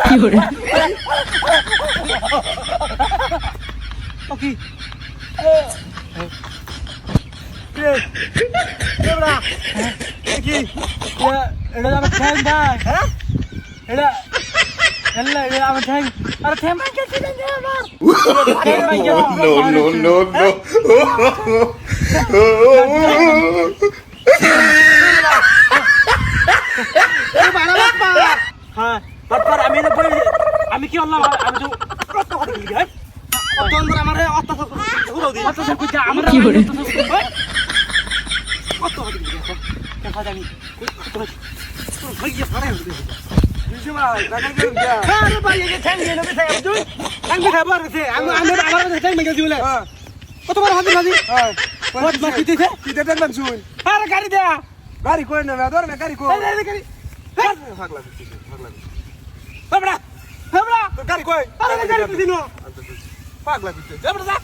কি করে কি এটা আমার ঠ্যাং ভাই হ্যাঁ এটা আমার ঠ্যাং আরে ঠ্যাং ভাই কেটে দেন আমার no, no, no, হ্যাঁ বাবার আমি কি আল্লাহ আমি তো কত কথা বলি গায় কত আমার অত্যাচার ঘুরাও দি অত্যাচার কইতে আমার কি করে কত কথা বলি দেখা জানি ভাই কি পারে বুঝি ভাই রাগা করে যা আরে ভাই এই ঠ্যাং নিয়ে নেবে তাই তুই ঠ্যাং দিয়ে খাবার আছে আমি আমার ঠ্যাং মেগে দিলে কত বড় হাজির হাজির হ্যাঁ কত বাকি দিতে কি দেন মান শুন আরে গাড়ি দে গাড়ি কই না ধর না গাড়ি কই এই গাড়ি ভাগ লাগি বাবড়া বাবড়া গাড়ি কই আরে গাড়ি দিনো পাগলা দিতে যাবড়া